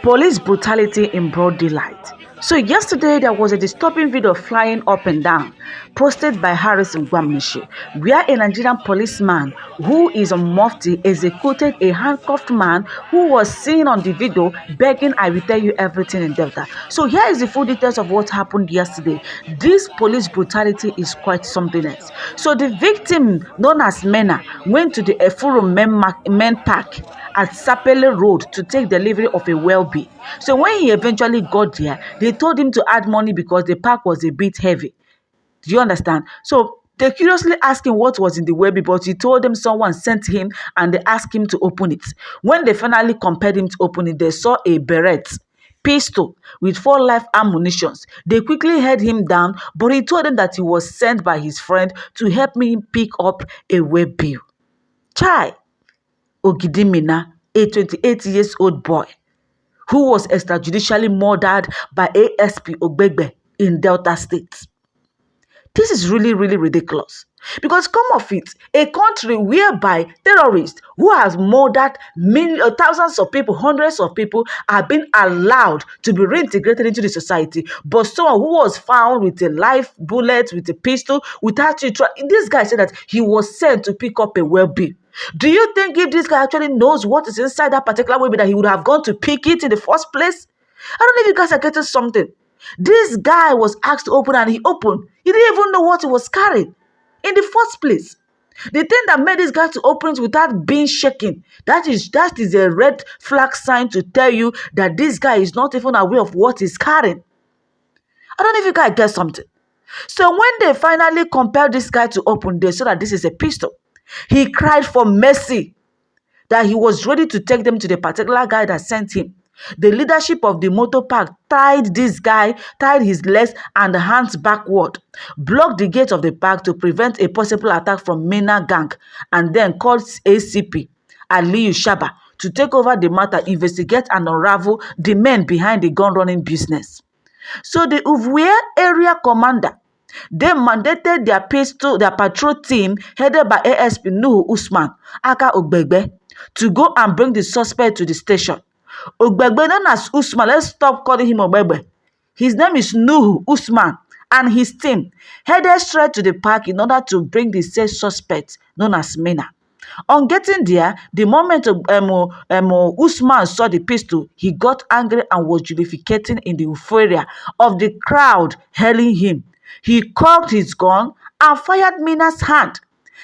Police brutality in broad daylight. So yesterday there was a disturbing video flying up and down posted by Harris Gwamnishi, where a Nigerian policeman who is a mufti executed a handcuffed man who was seen on the video begging, "I will tell you everything in Delta." So here is the full details of what happened yesterday. This police brutality is quite something else. So the victim, known as Mena, went to the Efuru Men Park at Sapele Road to take delivery of a well-being. So when he eventually got there, they told him to add money because the pack was a bit heavy. Do you understand? So they curiously asked him what was in the well-being, but he told them someone sent him and they asked him to open it. When they finally compelled him to open it, they saw a beret, pistol with 4 live ammunitions. They quickly held him down, but he told them that he was sent by his friend to help me pick up a well-being. Chai! Ogidi Mena, a 28-year-old boy who was extrajudicially murdered by ASP Ogbegbe in Delta State. This is really, really ridiculous. Because come of it, a country whereby terrorists who have murdered thousands of people, hundreds of people, are being allowed to be reintegrated into the society. But someone who was found with a live bullet, with a pistol, without you trying, this guy said that he was sent to pick up a well-being. Do you think if this guy actually knows what is inside that particular well-being that he would have gone to pick it in the first place? I don't know if you guys are getting something. This guy was asked to open and he opened. He didn't even know what he was carrying in the first place. The thing that made this guy to open it without being shaken, that is a red flag sign to tell you that this guy is not even aware of what he's carrying. I don't know if you guys get something. So when they finally compelled this guy to open, they saw that this is a pistol. He cried for mercy that he was ready to take them to the particular guy that sent him. The leadership of the motor park tied his legs and hands backward, blocked the gate of the park to prevent a possible attack from Mena gang, and then called ACP Aliyu Shaba to take over the matter, investigate and unravel the men behind the gun-running business. So the Uvwe area commander, they mandated their patrol team headed by ASP Usman, aka Ogbegbe, to go and bring the suspect to the station. Ogbegbe, known as Usman, let's stop calling him Ogbegbe. His name is Usman, and his team headed straight to the park in order to bring the said suspect, known as Mena. On getting there, the moment Usman saw the pistol, he got angry and was justificating in the euphoria of the crowd hailing him. He cocked his gun and fired Mena's hand.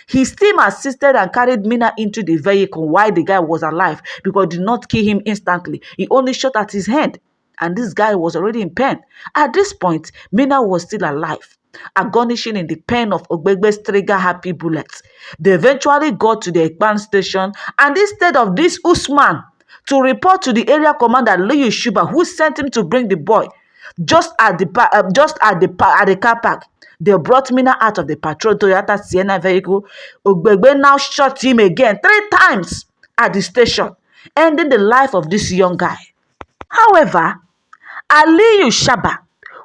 His team assisted and carried Mena into the vehicle while the guy was alive because did not kill him instantly. He only shot at his head, and this guy was already in pain. At this point, Mena was still alive, agonizing in the pain of Ogbegbe's trigger-happy bullets. They eventually got to the Ekpan station, and instead of this Usman to report to the area commander Liu Shuba, who sent him to bring the boy, just at the car park, they brought Mena out of the patrol Toyota Sienna vehicle. Ogbegbe now shot him again 3 times at the station, ending the life of this young guy. However, Aliyu Shaba,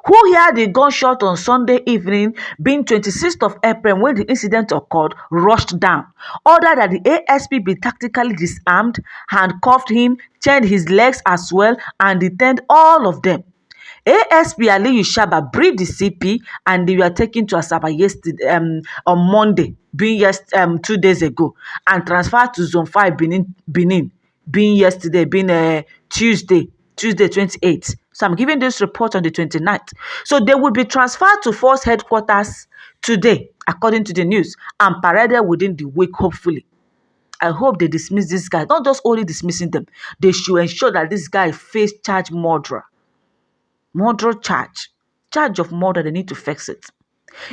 who heard the gunshot on Sunday evening, being 26th of April when the incident occurred, rushed down, ordered that the ASP be tactically disarmed, handcuffed him, chained his legs as well, and detained all of them. ASP Aliyu Shaba briefed the CP and they were taken to Asaba yesterday, on Monday, being 2 days ago, and transferred to Zone 5 Benin, being yesterday, being Tuesday 28th. So I'm giving this report on the 29th. So they will be transferred to Force Headquarters today, according to the news, and paraded within the week, hopefully. I hope they dismiss this guy. Not just only dismissing them, they should ensure that this guy face charge murder. Murder charge of murder. They need to fix it.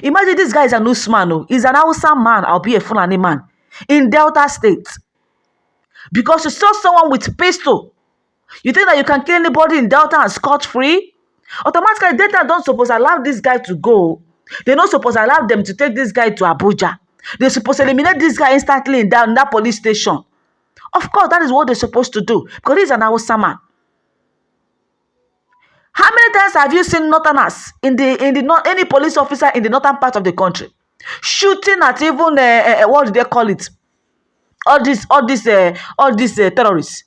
Imagine this guy is an Usman. Oh, he's an Hausa man. I'll be a Fulani man in Delta State. Because you saw someone with pistol, you think that you can kill anybody in Delta and scot-free? Automatically, Delta don't suppose allow this guy to go. They're not supposed to allow them to take this guy to Abuja. They're supposed to eliminate this guy instantly in that police station. Of course, that is what they're supposed to do because he's an Hausa man. How many times have you seen Northerners any police officer in the northern part of the country shooting at even what do they call it? All these terrorists.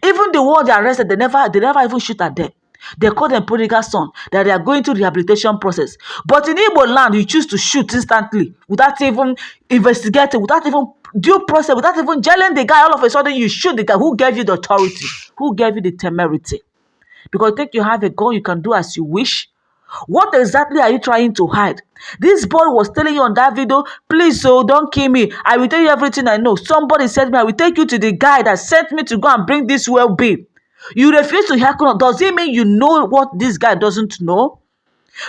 Even the one they arrested, they never even shoot at them. They call them prodigal son, that they are going through rehabilitation process. But in Igbo land, you choose to shoot instantly without even investigating, without even due process, without even jailing the guy. All of a sudden, you shoot the guy. Who gave you the authority? Who gave you the temerity? Because you think you have a gun, you can do as you wish. What exactly are you trying to hide? This boy was telling you on that video, please, so don't kill me. I will tell you everything I know. Somebody said me, I will take you to the guy that sent me to go and bring this well-being. You refuse to hear. Does it mean you know what this guy doesn't know?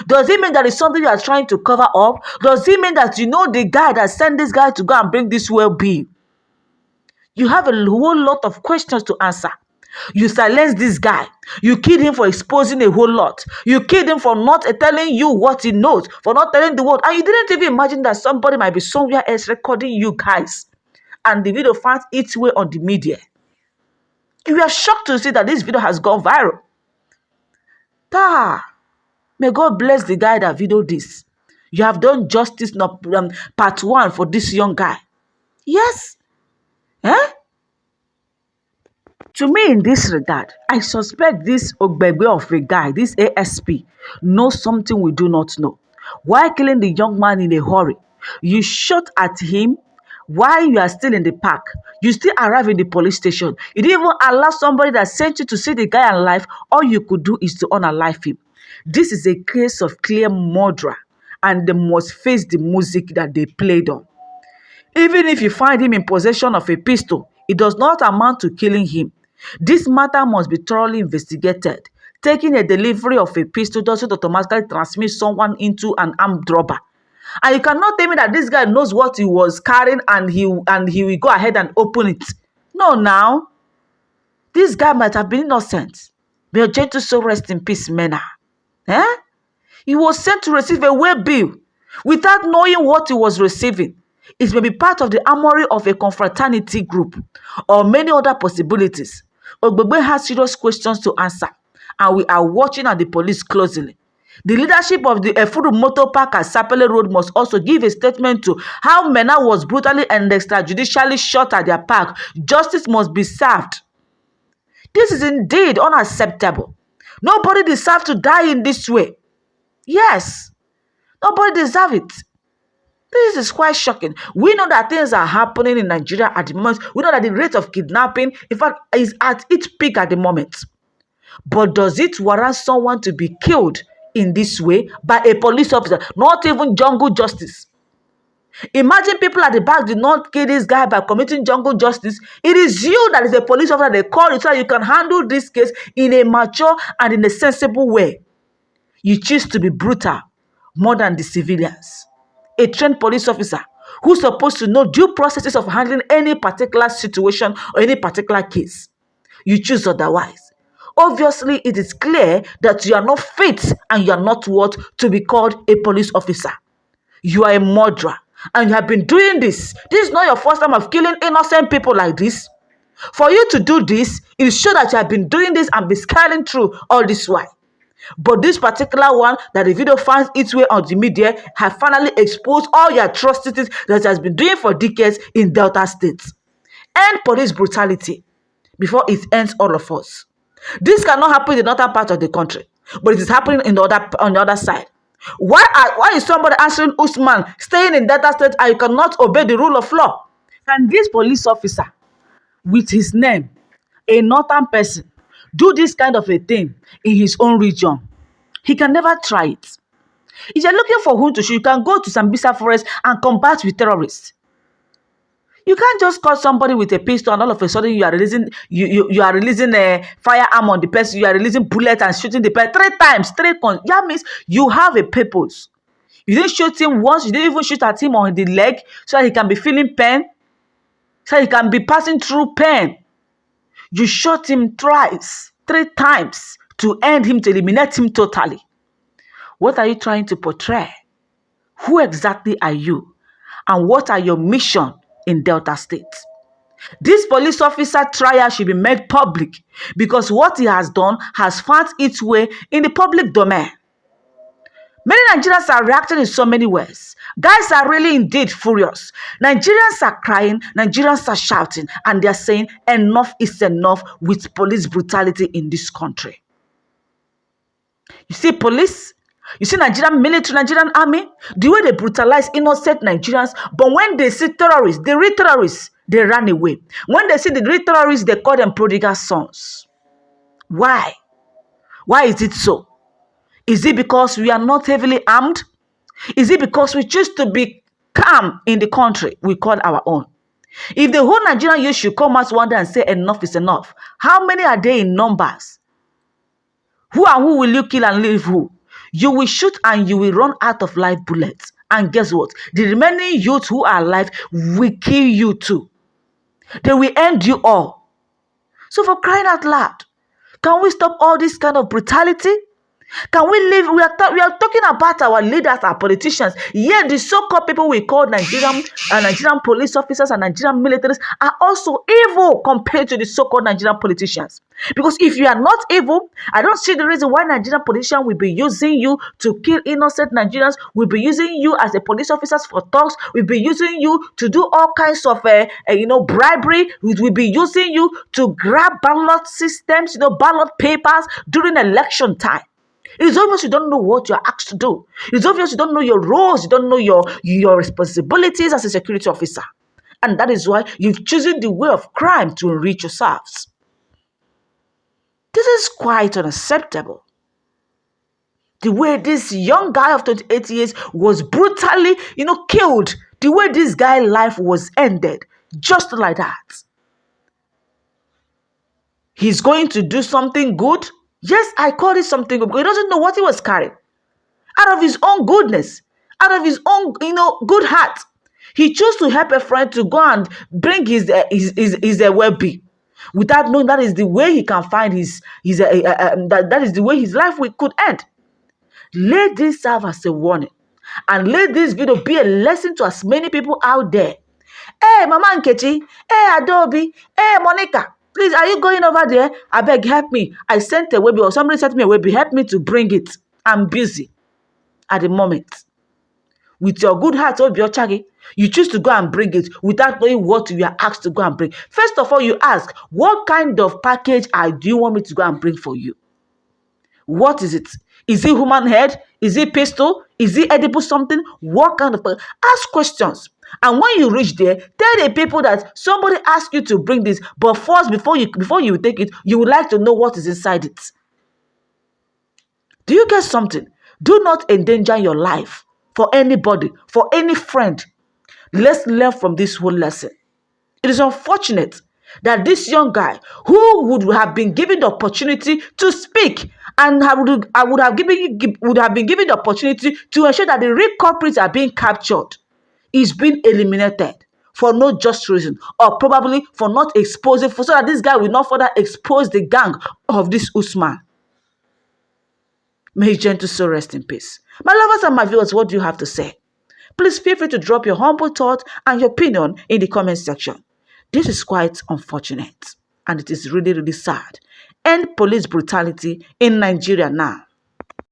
Does it mean that it's something you are trying to cover up? Does it mean that you know the guy that sent this guy to go and bring this well-being? You have a whole lot of questions to answer. You silence this guy. You killed him for exposing a whole lot. You killed him for not telling you what he knows, for not telling the world. And you didn't even imagine that somebody might be somewhere else recording you guys. And the video finds its way on the media. You are shocked to see that this video has gone viral. May God bless the guy that videoed this. You have done justice part 1 for this young guy. Yes. To me, in this regard, I suspect this Ogbegbe of a guy, this ASP, knows something we do not know. Why killing the young man in a hurry? You shot at him while you are still in the park. You still arrive in the police station. You didn't even allow somebody that sent you to see the guy alive. All you could do is to unalive him. This is a case of clear murder, and they must face the music that they played on. Even if you find him in possession of a pistol, it does not amount to killing him. This matter must be thoroughly investigated. Taking a delivery of a pistol doesn't automatically transmit someone into an armed robber. And you cannot tell me that this guy knows what he was carrying and he will go ahead and open it. No, now. This guy might have been innocent. May your gentle soul rest in peace, Mena. He was sent to receive a way bill without knowing what he was receiving. It may be part of the armory of a confraternity group or many other possibilities. Ogbegbe has serious questions to answer, and we are watching at the police closely. The leadership of the Efuru Motor Park at Sapele Road must also give a statement to how Mena was brutally and extrajudicially shot at their park. Justice must be served. This is indeed unacceptable. Nobody deserves to die in this way. Yes, nobody deserves it. This is quite shocking. We know that things are happening in Nigeria at the moment. We know that the rate of kidnapping, in fact, is at its peak at the moment. But does it warrant someone to be killed in this way by a police officer? Not even jungle justice. Imagine people at the back did not kill this guy by committing jungle justice. It is you that is a police officer. They call you so that you can handle this case in a mature and in a sensible way. You choose to be brutal more than the civilians. A trained police officer who's supposed to know due processes of handling any particular situation or any particular case. You choose otherwise. Obviously, it is clear that you are not fit and you are not worth to be called a police officer. You are a murderer and you have been doing this. This is not your first time of killing innocent people like this. For you to do this, it shows that you have been doing this and been scaling through all this while. But this particular one that the video finds its way on the media have finally exposed all your atrocities that has been doing for decades in Delta State. End police brutality before it ends all of us. This cannot happen in the northern part of the country, but it is happening on the other side. Why is somebody answering Usman staying in Delta State and you cannot obey the rule of law? Can this police officer with his name, a northern person, do this kind of a thing in his own region? He can never try it. If you're looking for who to shoot, you can go to Sambisa Forest and combat with terrorists. You can't just call somebody with a pistol and all of a sudden you are releasing a firearm on the person. You are releasing bullets and shooting the person 3 times. That means you have a purpose. You didn't shoot him once. You didn't even shoot at him on the leg so that he can be feeling pain, so he can be passing through pain. You shot him twice, 3 times to end him, to eliminate him totally. What are you trying to portray? Who exactly are you? And what are your mission in Delta State? This police officer trial should be made public because what he has done has found its way in the public domain. Many Nigerians are reacting in so many ways. Guys are really indeed furious. Nigerians are crying, Nigerians are shouting, and they're saying enough is enough with police brutality in this country. You see police, you see Nigerian military, Nigerian army, the way they brutalize innocent Nigerians, but when they see terrorists, the real terrorists, they run away. When they see the real terrorists, they call them prodigal sons. Why? Why is it so? Is it because we are not heavily armed? Is it because we choose to be calm in the country we call our own? If the whole Nigerian youth should come out one day and say enough is enough, how many are they in numbers? Who and who will you kill and leave who? You will shoot and you will run out of live bullets. And guess what? The remaining youths who are alive will kill you too. They will end you all. So for crying out loud, can we stop all this kind of brutality? Can we live? We are talking about our leaders, our politicians. Yet the so-called people we call Nigerian police officers and Nigerian militaries are also evil compared to the so-called Nigerian politicians. Because if you are not evil, I don't see the reason why Nigerian politicians will be using you to kill innocent Nigerians. Will be using you as a police officers for talks. Will be using you to do all kinds of bribery. Will be using you to grab ballot systems, ballot papers during election time. It is obvious you don't know what you're asked to do. It's obvious you don't know your roles. You don't know your responsibilities as a security officer. And that is why you've chosen the way of crime to enrich yourselves. This is quite unacceptable. The way this young guy of 28 years was brutally, killed. The way this guy's life was ended. Just like that. He's going to do something good. Yes, I call it something good because he doesn't know what he was carrying. Out of his own goodness, out of his own, good heart, he chose to help a friend to go and bring his well-being, without knowing that is the way he can find that is the way his life could end. Let this serve as a warning, and let this video be a lesson to as many people out there. Hey, Mama Nkechi. Hey, Adobe. Hey, Monica. Please, are you going over there? I beg, help me. I sent a Webi, or somebody sent me a Webi. Help me to bring it. I'm busy at the moment. With your good heart, Obiachagi, you choose to go and bring it without knowing what you are asked to go and bring. First of all, you ask, what kind of package do you want me to go and bring for you? What is it? Is it human head? Is it pistol? Is it edible something? What kind of... Ask questions. And when you reach there, tell the people that somebody asked you to bring this, but first, before you take it, you would like to know what is inside it. Do you get something? Do not endanger your life for anybody, for any friend. Let's learn from this whole lesson. It is unfortunate that this young guy, who would have been given the opportunity to speak, and would have been given the opportunity to ensure that the real culprits are being captured, is being eliminated for no just reason, or probably for not exposing, so that this guy will not further expose the gang of this Usman. May his gentle soul rest in peace. My lovers and my viewers, what do you have to say? Please feel free to drop your humble thought and your opinion in the comment section. This is quite unfortunate, and it is really, really sad. End police brutality in Nigeria now.